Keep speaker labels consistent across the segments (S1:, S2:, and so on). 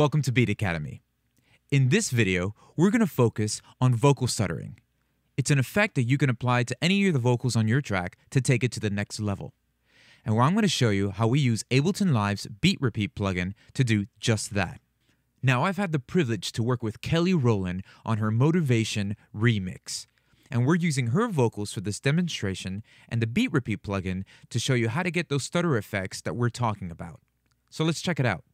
S1: Welcome to Beat Academy. In this video, we're going to focus on vocal stuttering. It's an effect that you can apply to any of the vocals on your track to take it to the next level. And where I'm going to show you how we use Ableton Live's Beat Repeat plugin to do just that. Now, I've had the privilege to work with Kelly Rowland on her Motivation remix. And we're using her vocals for this demonstration and the Beat Repeat plugin to show you how to get those stutter effects that we're talking about. So let's check it out.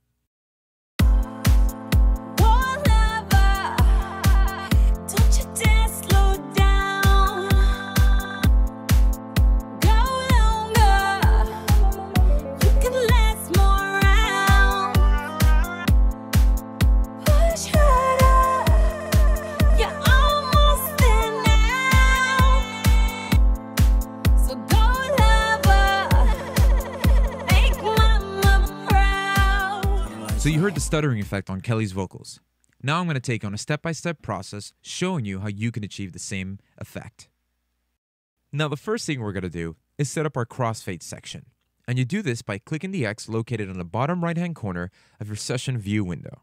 S1: So you heard the stuttering effect on Kelly's vocals. Now I'm going to take you on a step-by-step process showing you how you can achieve the same effect. Now the first thing we're going to do is set up our crossfade section. And you do this by clicking the X located on the bottom right-hand corner of your session view window.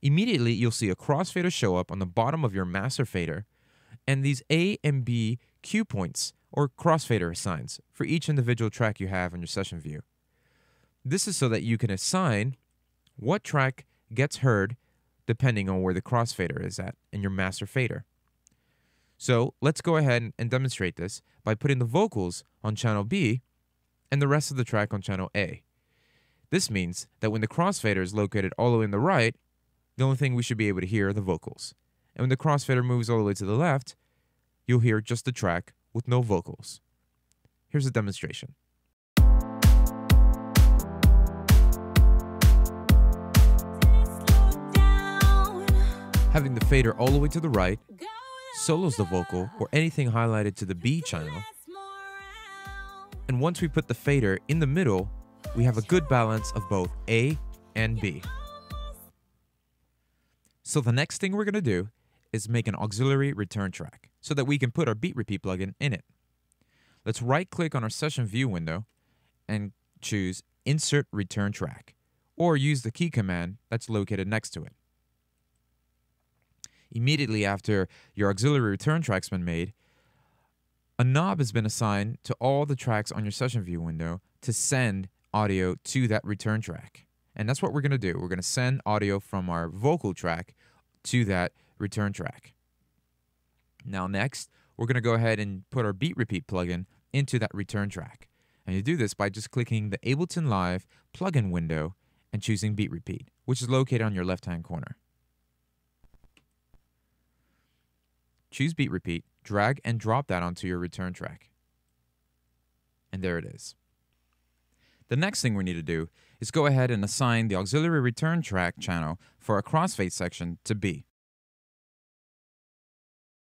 S1: Immediately you'll see a crossfader show up on the bottom of your master fader and these A and B cue points or crossfader assigns for each individual track you have on your session view. This is so that you can assign what track gets heard depending on where the crossfader is at in your master fader. So let's go ahead and demonstrate this by putting the vocals on channel B and the rest of the track on channel A. This means that when the crossfader is located all the way on the right, the only thing we should be able to hear are the vocals. And when the crossfader moves all the way to the left, you'll hear just the track with no vocals. Here's a demonstration. Having the fader all the way to the right solos the vocal or anything highlighted to the B channel. And once we put the fader in the middle, we have a good balance of both A and B. So the next thing we're going to do is make an auxiliary return track so that we can put our Beat Repeat plugin in it. Let's right-click on our session view window and choose Insert Return Track, or use the key command that's located next to it. Immediately after your auxiliary return track's been made, a knob has been assigned to all the tracks on your session view window to send audio to that return track. And that's what we're going to do. We're going to send audio from our vocal track to that return track. Now next, we're going to go ahead and put our Beat Repeat plugin into that return track. And you do this by just clicking the Ableton Live plugin window and choosing Beat Repeat, which is located on your left-hand corner. Choose Beat Repeat, drag and drop that onto your return track. And there it is. The next thing we need to do is go ahead and assign the auxiliary return track channel for our crossfade section to B.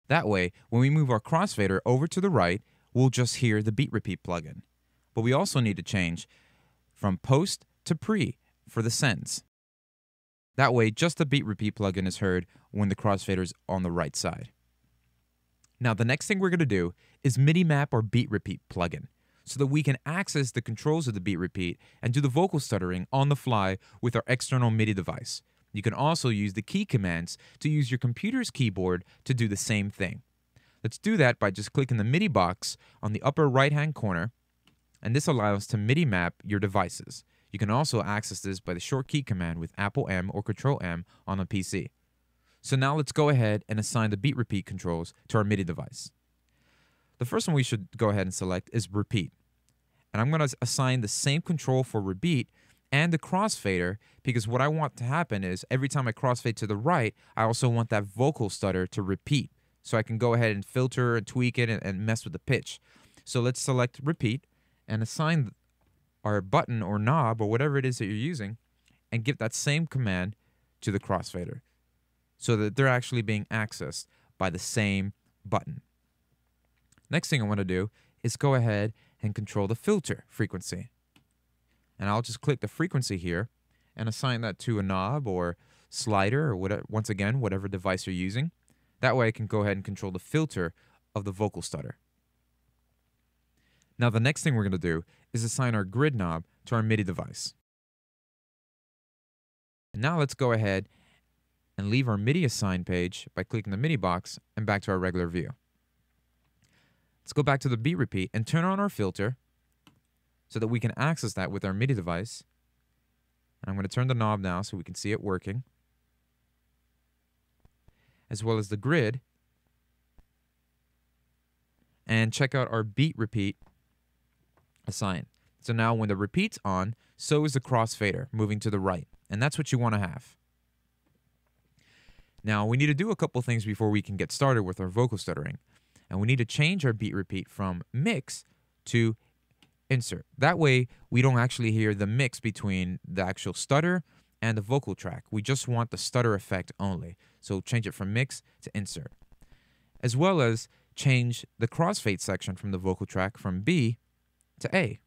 S1: That way, when we move our crossfader over to the right, we'll just hear the Beat Repeat plugin. But we also need to change from post to pre for the sends. That way, just the Beat Repeat plugin is heard when the crossfader is on the right side. Now, the next thing we're going to do is MIDI map our Beat Repeat plugin so that we can access the controls of the Beat Repeat and do the vocal stuttering on the fly with our external MIDI device. You can also use the key commands to use your computer's keyboard to do the same thing. Let's do that by just clicking the MIDI box on the upper right-hand corner, and this allows us to MIDI map your devices. You can also access this by the short key command with Apple M or Control M on a PC. So now let's go ahead and assign the Beat Repeat controls to our MIDI device. The first one we should go ahead and select is Repeat. And I'm going to assign the same control for Repeat and the crossfader, because what I want to happen is every time I crossfade to the right, I also want that vocal stutter to repeat. So I can go ahead and filter and tweak it and mess with the pitch. So let's select Repeat and assign our button or knob or whatever it is that you're using and give that same command to the crossfader, so that they're actually being accessed by the same button. Next thing I want to do is go ahead and control the filter frequency. And I'll just click the frequency here and assign that to a knob or slider or whatever, once again, whatever device you're using. That way I can go ahead and control the filter of the vocal stutter. Now the next thing we're going to do is assign our grid knob to our MIDI device. Now let's go ahead and leave our MIDI assign page by clicking the MIDI box and back to our regular view. Let's go back to the beat repeat and turn on our filter so that we can access that with our MIDI device. And I'm going to turn the knob now so we can see it working, as well as the grid, and check out our beat repeat assign. So now when the repeat's on, so is the crossfader moving to the right, and that's what you want to have. Now we need to do a couple things before we can get started with our vocal stuttering, and we need to change our beat repeat from mix to insert. That way we don't actually hear the mix between the actual stutter and the vocal track. We just want the stutter effect only. So change it from mix to insert. As well as change the crossfade section from the vocal track from B to A.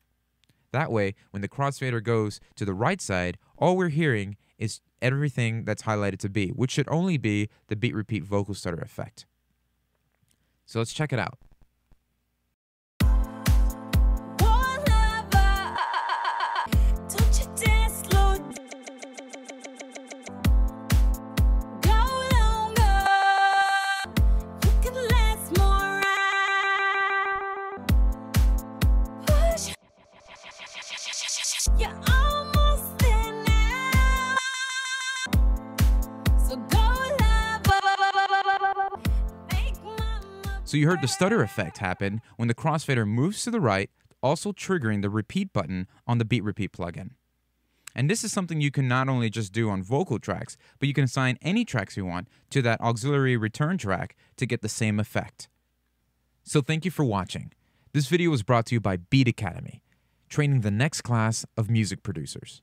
S1: That way, when the crossfader goes to the right side, all we're hearing is everything that's highlighted to B, which should only be the beat repeat vocal stutter effect. So let's check it out. So you heard the stutter effect happen when the crossfader moves to the right, also triggering the repeat button on the beat repeat plugin. And this is something you can not only just do on vocal tracks, but you can assign any tracks you want to that auxiliary return track to get the same effect. So thank you for watching. This video was brought to you by Beat Academy, training the next class of music producers.